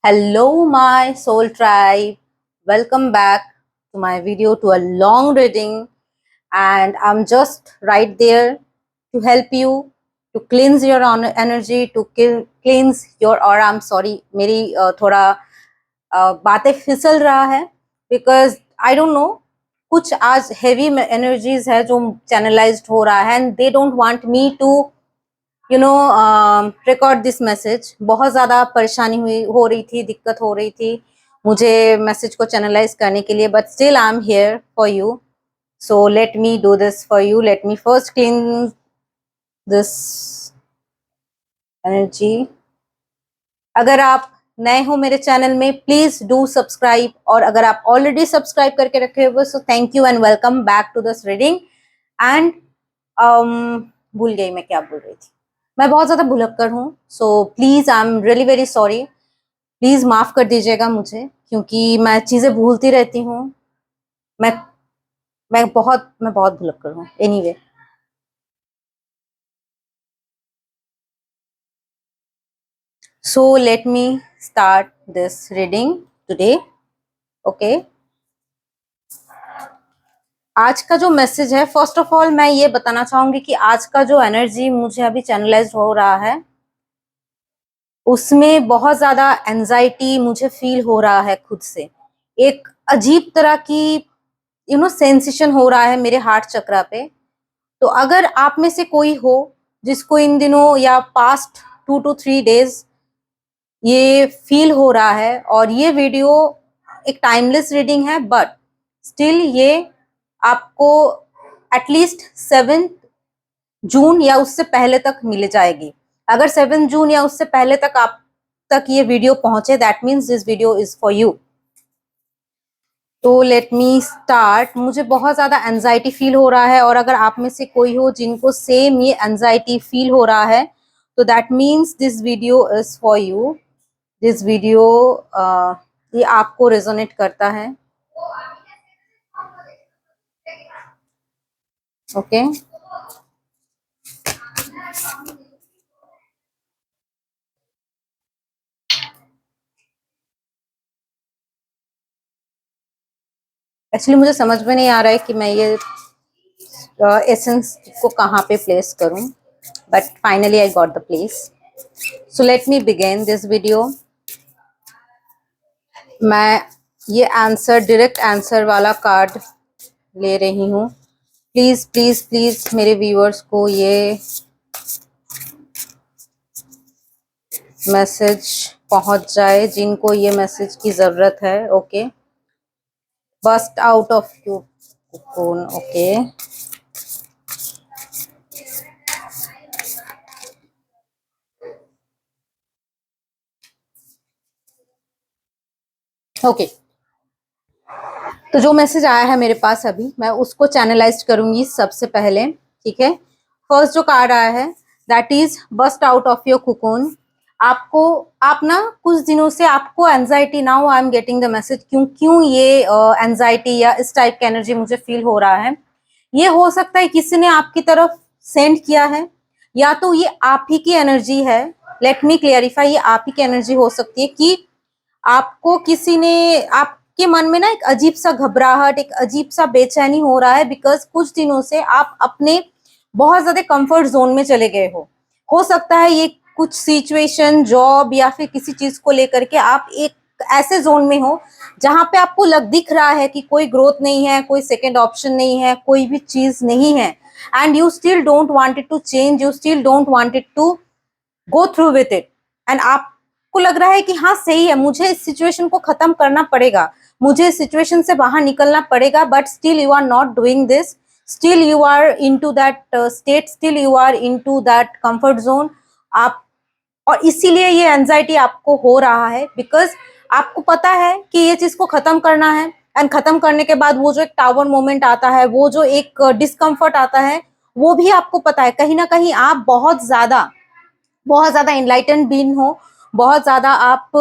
Hello, my soul tribe. Welcome back to my video to a long reading. And I'm just right there to help you to cleanse your energy, to cleanse your aura. I'm sorry, मेरी थोड़ा बातें फिसल रहा है because I don't know, कुछ आज heavy energies है जो channelized हो रहा है and they don't want me to record this message. बहुत ज़्यादा परेशानी हो रही थी, दिक्कत हो रही थी मुझे मैसेज को चैनलाइज करने के लिए, but still I am here for you. So let me do this for you. Let me first clean this energy. अगर आप नए हो मेरे चैनल में, प्लीज डू सब्सक्राइब, और अगर आप ऑलरेडी सब्सक्राइब करके रखे हुए so thank you and welcome back to this reading. And भूल गई मैं क्या बोल रही थी। मैं बहुत ज्यादा भुलक्कड़ हूँ, so please I am really very sorry. Please माफ कर दीजिएगा मुझे, क्योंकि मैं चीजें भूलती रहती हूँ। मैं बहुत भुलक्कड़ हूँ। Anyway, so let me start this reading today. Okay, आज का जो मैसेज है, फर्स्ट ऑफ ऑल मैं ये बताना चाहूंगी कि आज का जो एनर्जी मुझे अभी चैनलाइज हो रहा है उसमें बहुत ज्यादा एंजाइटी मुझे फील हो रहा है खुद से। एक अजीब तरह की सेंसेशन हो रहा है मेरे हार्ट चक्रा पे। तो अगर आप में से कोई हो जिसको इन दिनों या पास्ट 2 to 3 डेज ये फील हो रहा है, और ये वीडियो एक टाइमलेस रीडिंग है, बट स्टिल ये आपको एटलीस्ट 7 जून या उससे पहले तक मिल जाएगी। अगर 7 जून या उससे पहले तक आप तक ये वीडियो पहुंचे, that means this video is for you. तो लेट मी स्टार्ट। मुझे बहुत ज्यादा एंजाइटी फील हो रहा है, और अगर आप में से कोई हो जिनको सेम ये एंजाइटी फील हो रहा है तो that means this video is for you. This video ये आपको रेजोनेट करता है। ओके, एक्चुअली मुझे समझ में नहीं आ रहा है कि मैं ये एसेंस को कहाँ पे प्लेस करूं, but finally I got the place. So let me begin this video. मैं ये आंसर, डायरेक्ट आंसर वाला कार्ड ले रही हूँ। प्लीज प्लीज प्लीज मेरे व्यूअर्स को ये मैसेज पहुंच जाए जिनको ये मैसेज की जरूरत है। Okay, bust out of you cocoon. Okay, okay, तो जो मैसेज आया है मेरे पास अभी मैं उसको चैनलाइज करूंगी सबसे पहले। ठीक है, फर्स्ट जो कार्ड आया है that is bust out of your cocoon. आपको, आप ना कुछ दिनों से आपको anxiety, now I am getting the message, क्यों क्यों ये एंजाइटी या इस टाइप का एनर्जी मुझे फील हो रहा है। ये हो सकता है किसी ने आपकी तरफ सेंड किया है, या तो ये आप ही की एनर्जी है। लेट मी क्लियरिफाई, ये आप ही की एनर्जी हो सकती है कि आपको किसी ने, आपके मन में ना एक अजीब सा घबराहट, एक अजीब सा बेचैनी हो रहा है, बिकॉज कुछ दिनों से आप अपने बहुत ज्यादा कंफर्ट जोन में चले गए हो सकता है ये कुछ सिचुएशन, जॉब या फिर किसी चीज को लेकर के आप एक ऐसे जोन में हो जहां पे आपको दिख रहा है कि कोई ग्रोथ नहीं है, कोई सेकेंड ऑप्शन नहीं है, कोई भी चीज नहीं है, and you still don't wanted to change, you still don't wanted to go through with it. And आपको लग रहा है कि हाँ सही है, मुझे इस सिचुएशन को खत्म करना पड़ेगा, मुझे इस सिचुएशन से बाहर निकलना पड़ेगा, but still you are not doing this, still you are into that state, still you are into that comfort zone. आप, और इसीलिए ये एंजाइटी आपको हो रहा है, बिकॉज आपको पता है कि ये चीज को खत्म करना है, एंड खत्म करने के बाद वो जो एक टावर मोमेंट आता है, वो जो एक डिस्कम्फर्ट आता है, वो भी आपको पता है। कहीं ना कहीं आप बहुत ज्यादा इनलाइटन बीन हो, बहुत ज्यादा आप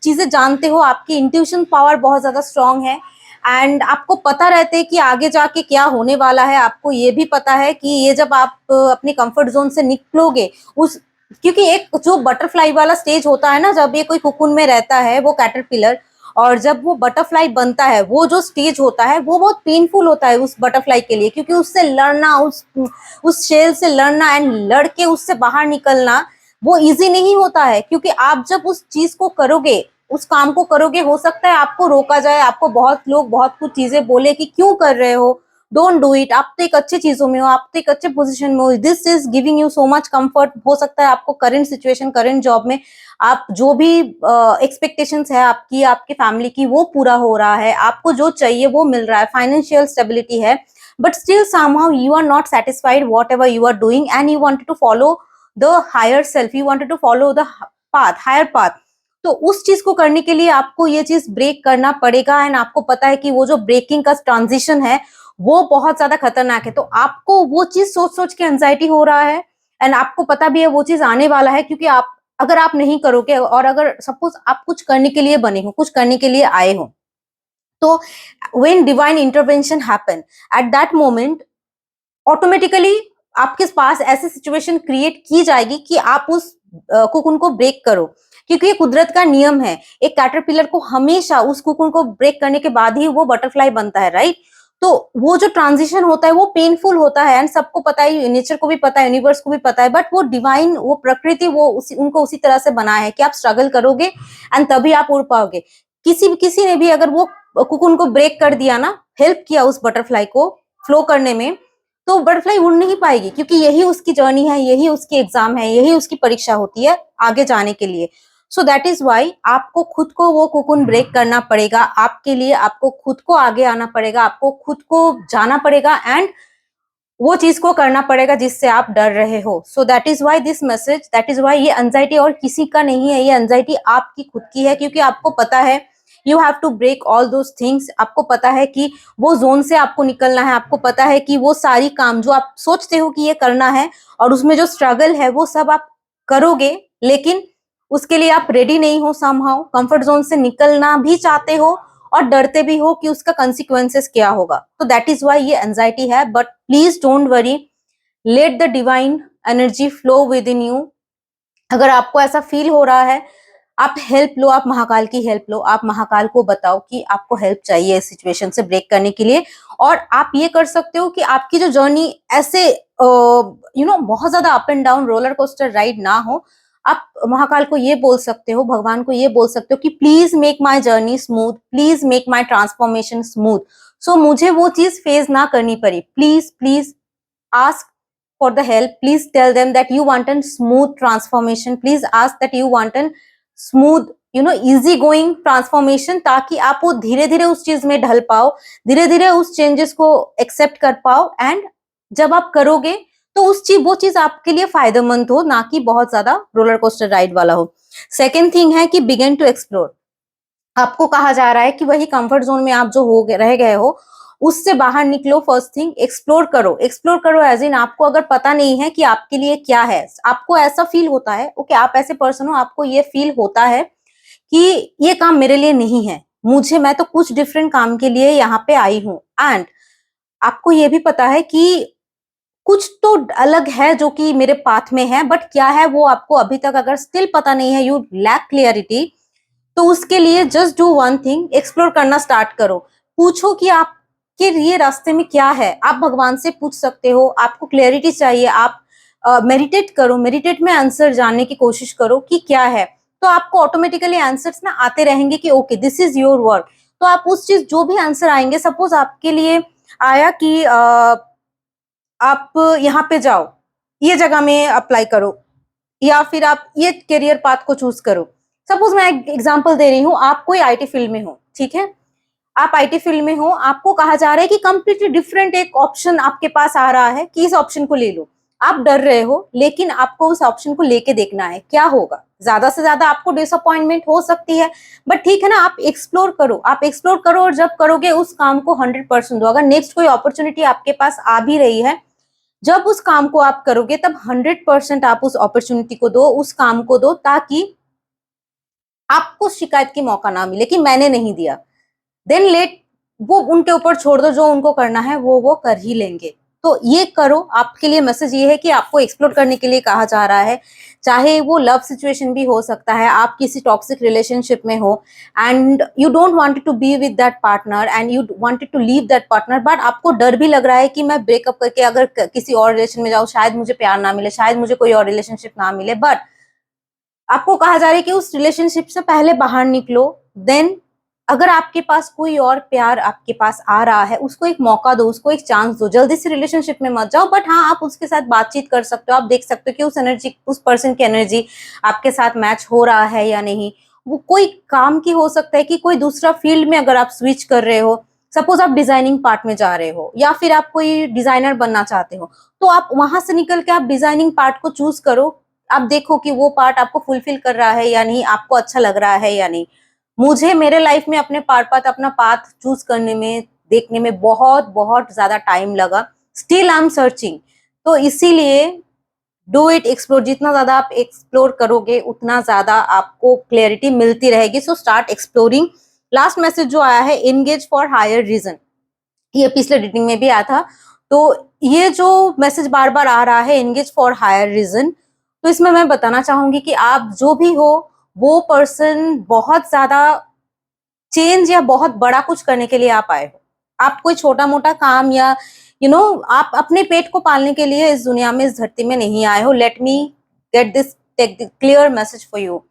चीजें जानते हो, आपकी इंट्यूशन पावर बहुत ज्यादा स्ट्रांग है, एंड आपको पता रहते है कि आगे जाके क्या होने वाला है। आपको ये भी पता है कि ये जब आप अपने कंफर्ट जोन से निकलोगे, उस क्योंकि एक जो बटरफ्लाई वाला स्टेज होता है ना, जब ये कोई कुकुन में रहता है वो कैटरपिलर, और जब वो बटरफ्लाई बनता है, वो जो स्टेज होता है वो बहुत पेनफुल होता है उस बटरफ्लाई के लिए, क्योंकि उससे लड़ना, उस शेल से लड़ना एंड लड़के उससे बाहर निकलना वो इजी नहीं होता है। क्योंकि आप जब उस चीज को करोगे, उस काम को करोगे, हो सकता है आपको रोका जाए, आपको बहुत लोग बहुत कुछ चीजें बोले कि क्यों कर रहे हो, डोंट डू इट, आप तो एक अच्छे चीजों में हो, आप तो एक अच्छे पोजीशन में हो, this is giving you so much comfort. हो सकता है आपको करंट सिचुएशन, करंट जॉब में आप जो भी एक्सपेक्टेशंस है आपकी, आपके फैमिली की, वो पूरा हो रहा है, आपको जो चाहिए वो मिल रहा है, फाइनेंशियल स्टेबिलिटी है, but still somehow you are not satisfied whatever you are doing and you wanted to follow the higher self, you wanted to follow the path, higher path। तो उस चीज को करने के लिए आपको ये चीज ब्रेक करना पड़ेगा, एंड आपको पता है कि वो जो ब्रेकिंग का ट्रांजिशन है वो बहुत ज्यादा खतरनाक है। तो आपको वो चीज सोच सोच के एंजाइटी हो रहा है, एंड आपको पता भी है वो चीज आने वाला है, क्योंकि आप अगर आप नहीं करोगे, और अगर सपोज आप कुछ करने के लिए बने हो, कुछ करने के लिए आए हो, तो when divine intervention happen at that moment, automatically आपके पास ऐसी सिचुएशन क्रिएट की जाएगी कि आप उस कुकुन को ब्रेक करो, क्योंकि ये कुदरत का नियम है। एक कैटरपिलर को हमेशा उस कुकुन को ब्रेक करने के बाद ही वो बटरफ्लाई बनता है, राइट। तो वो जो ट्रांजिशन होता है वो पेनफुल होता है, एंड सबको पता है, नेचर को भी पता है, यूनिवर्स को भी पता है, बट वो डिवाइन, वो प्रकृति, वो उनको उसी तरह से बना है कि आप स्ट्रगल करोगे एंड तभी आप उड़ पाओगे। किसी ने भी अगर वो कुकुन को ब्रेक कर दिया ना, हेल्प किया उस बटरफ्लाई को फ्लो करने में, तो बटरफ्लाई उड़ नहीं पाएगी, क्योंकि यही उसकी जर्नी है, यही उसकी एग्जाम है, यही उसकी परीक्षा होती है आगे जाने के लिए। सो दैट इज वाई आपको खुद को वो कुकुन ब्रेक करना पड़ेगा, आपके लिए आपको खुद को आगे आना पड़ेगा, आपको खुद को जाना पड़ेगा, एंड वो चीज को करना पड़ेगा जिससे आप डर रहे हो। So that is why this message, that is why ये एंजाइटी और किसी का नहीं है, ये एंजाइटी आपकी खुद की है, क्योंकि आपको पता है you have to break all those things. आपको पता है कि वो जोन से आपको निकलना है, आपको पता है कि वो सारी काम जो आप सोचते हो कि ये करना है और उसमें जो स्ट्रगल है वो सब आप करोगे, लेकिन उसके लिए आप रेडी नहीं हो, समहाउ कंफर्ट जोन से निकलना भी चाहते हो और डरते भी हो कि उसका कंसिक्वेंसेस क्या होगा। तो दैट इज वाई ये एंजाइटी है, but please don't worry, let the divine energy flow with in you. अगर आपको ऐसा फील हो रहा है, आप हेल्प लो, आप महाकाल की हेल्प लो, आप महाकाल को बताओ कि आपको हेल्प चाहिए इस सिचुएशन से ब्रेक करने के लिए। और आप ये कर सकते हो कि आपकी जो जर्नी ऐसे बहुत ज्यादा up and down roller coaster ride ना हो, आप महाकाल को ये बोल सकते हो, भगवान को ये बोल सकते हो कि please make my journey smooth, please make my transformation smooth, so मुझे वो चीज फेस ना करनी पड़ी। Please please ask for the help, please tell them that you want a smooth transformation, please ask that you want a smooth easy going transformation, ताकि आप वो धीरे धीरे उस चीज में ढल पाओ, धीरे धीरे उस चेंजेस को एक्सेप्ट कर पाओ, एंड जब आप करोगे तो वो चीज आपके लिए फायदेमंद हो, ना कि बहुत ज्यादा रोलर कोस्टर राइड वाला हो। सेकेंड थिंग है कि बिगिन टू एक्सप्लोर। आपको कहा जा रहा है कि वही कंफर्ट जोन में आप जो रह गए हो उससे बाहर निकलो। फर्स्ट थिंग, एक्सप्लोर करो, एक्सप्लोर करो एज इन आपको अगर पता नहीं है कि आपके लिए क्या है, आपको ऐसा फील होता है, ओके आप ऐसे पर्सन हो, आपको ये फील होता है कि ये काम मेरे लिए नहीं है, मैं तो कुछ डिफरेंट काम के लिए यहाँ पे आई हूँ, एंड आपको ये भी पता है कि कुछ तो अलग है जो कि मेरे पाथ में है, बट क्या है वो आपको अभी तक अगर स्टिल पता नहीं है, यू लैक क्लियरिटी, तो उसके लिए just do one thing, explore करना स्टार्ट करो। पूछो कि आपके लिए रास्ते में क्या है, आप भगवान से पूछ सकते हो, आपको क्लैरिटी चाहिए, आप मेडिटेट करो, मेडिटेट में आंसर जानने की कोशिश करो कि क्या है, तो आपको ऑटोमेटिकली आंसर्स ना आते रहेंगे कि okay this is your work. तो आप उस चीज जो भी आंसर आएंगे, सपोज आपके लिए आया कि आप यहाँ पे जाओ, ये जगह में अप्लाई करो, या फिर आप ये करियर पाथ को चूज करो। सपोज मैं एक एग्जांपल दे रही हूँ, आप कोई आईटी फील्ड में हो, ठीक है, आप आईटी फील्ड में हो, आपको कहा जा रहा है कि कंप्लीटली डिफरेंट एक ऑप्शन आपके पास आ रहा है कि इस ऑप्शन को ले लो। आप डर रहे हो, लेकिन आपको उस ऑप्शन को लेके देखना है क्या होगा। ज्यादा से ज्यादा आपको डिसअपॉइंटमेंट हो सकती है, बट ठीक है ना, आप एक्सप्लोर करो, आप एक्सप्लोर करो, और जब करोगे उस काम को 100% दो। अगर नेक्स्ट कोई अपॉर्चुनिटी आपके पास आ भी रही है, जब उस काम को आप करोगे तब 100% आप उस अपॉर्चुनिटी को दो, उस काम को दो, ताकि आपको शिकायत की मौका ना मिले कि मैंने नहीं दिया। देन लेट वो उनके ऊपर छोड़ दो, जो उनको करना है वो कर ही लेंगे। तो ये करो, आपके लिए मैसेज ये है कि आपको एक्सप्लोर करने के लिए कहा जा रहा है। चाहे वो लव सिचुएशन भी हो सकता है, आप किसी टॉक्सिक रिलेशनशिप में हो and you don't wanted to be with that partner and you wanted to leave that partner, but आपको डर भी लग रहा है कि मैं ब्रेकअप करके अगर किसी और रिलेशन में जाऊं, शायद मुझे प्यार ना मिले, शायद मुझे कोई और रिलेशनशिप ना मिले। बट आपको कहा जा रहा है कि उस रिलेशनशिप से पहले बाहर निकलो। देन अगर आपके पास कोई और प्यार आपके पास आ रहा है, उसको एक मौका दो, उसको एक चांस दो, जल्दी से रिलेशनशिप में मत जाओ। बट हाँ, आप उसके साथ बातचीत कर सकते हो, आप देख सकते हो कि उस एनर्जी, उस पर्सन की एनर्जी आपके साथ मैच हो रहा है या नहीं। वो कोई काम की हो सकता है कि कोई दूसरा फील्ड में अगर आप स्विच कर रहे हो, सपोज आप डिजाइनिंग पार्ट में जा रहे हो या फिर आप कोई डिजाइनर बनना चाहते हो, तो आप वहां से निकल के आप डिजाइनिंग पार्ट को चूज करो। आप देखो कि वो पार्ट आपको फुलफिल कर रहा है या नहीं, आपको अच्छा लग रहा है या नहीं। मुझे मेरे लाइफ में अपने अपना पाथ चूज करने में, देखने में बहुत बहुत ज्यादा टाइम लगा। Still I am searching. तो इसीलिए डू इट, एक्सप्लोर। जितना ज्यादा आप एक्सप्लोर करोगे उतना ज्यादा आपको क्लैरिटी मिलती रहेगी। So start exploring. Last message जो आया है, एंगेज फॉर हायर रीजन, ये पिछले रीडिंग में भी आया था। तो ये जो मैसेज बार बार आ रहा है, एंगेज फॉर हायर रीजन, तो इसमें मैं बताना चाहूंगी कि आप जो भी हो, वो पर्सन बहुत ज्यादा चेंज या बहुत बड़ा कुछ करने के लिए आप आए हो। आप कोई छोटा मोटा काम या आप अपने पेट को पालने के लिए इस दुनिया में, इस धरती में नहीं आए हो। Let me get this, take the clear message for you.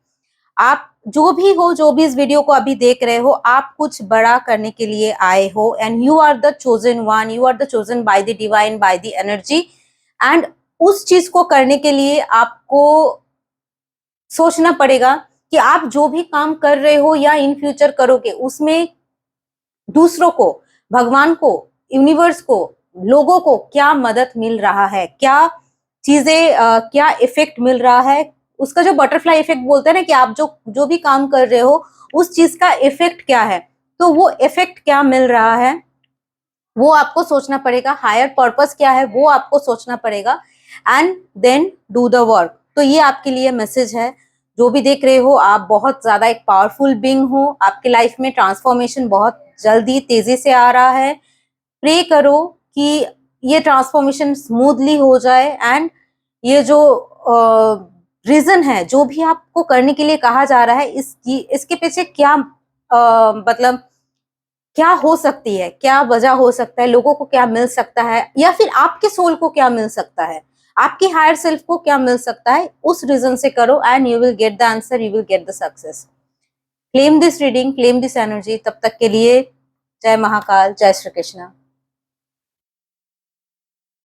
आप जो भी हो, जो भी इस वीडियो को अभी देख रहे हो, आप कुछ बड़ा करने के लिए आए हो and you are the chosen one, you are the chosen by the divine, by the energy. And उस चीज को करने के लिए आपको सोचना पड़ेगा कि आप जो भी काम कर रहे हो या इन फ्यूचर करोगे, उसमें दूसरों को, भगवान को, यूनिवर्स को, लोगों को क्या मदद मिल रहा है, क्या चीजें, क्या इफेक्ट मिल रहा है। उसका जो बटरफ्लाई इफेक्ट बोलते हैं ना, कि आप जो जो भी काम कर रहे हो उस चीज का इफेक्ट क्या है, तो वो इफेक्ट क्या मिल रहा है वो आपको सोचना पड़ेगा। हायर पर्पस क्या है वो आपको सोचना पड़ेगा and then do the work. तो ये आपके लिए मैसेज है। जो भी देख रहे हो, आप बहुत ज्यादा एक पावरफुल बीइंग हो। आपके लाइफ में ट्रांसफॉर्मेशन बहुत जल्दी, तेजी से आ रहा है। प्रे करो कि ये ट्रांसफॉर्मेशन स्मूथली हो जाए एंड ये जो रीजन है, जो भी आपको करने के लिए कहा जा रहा है, इसके पीछे क्या मतलब क्या हो सकती है, क्या वजह हो सकता है, लोगों को क्या मिल सकता है, या फिर आपके सोल को क्या मिल सकता है, आपकी हायर सेल्फ को क्या मिल सकता है, उस रीजन से करो and you will get the answer, you will get the success. Claim this reading, claim this energy. तब तक के लिए जय महाकाल, जय श्री कृष्णा।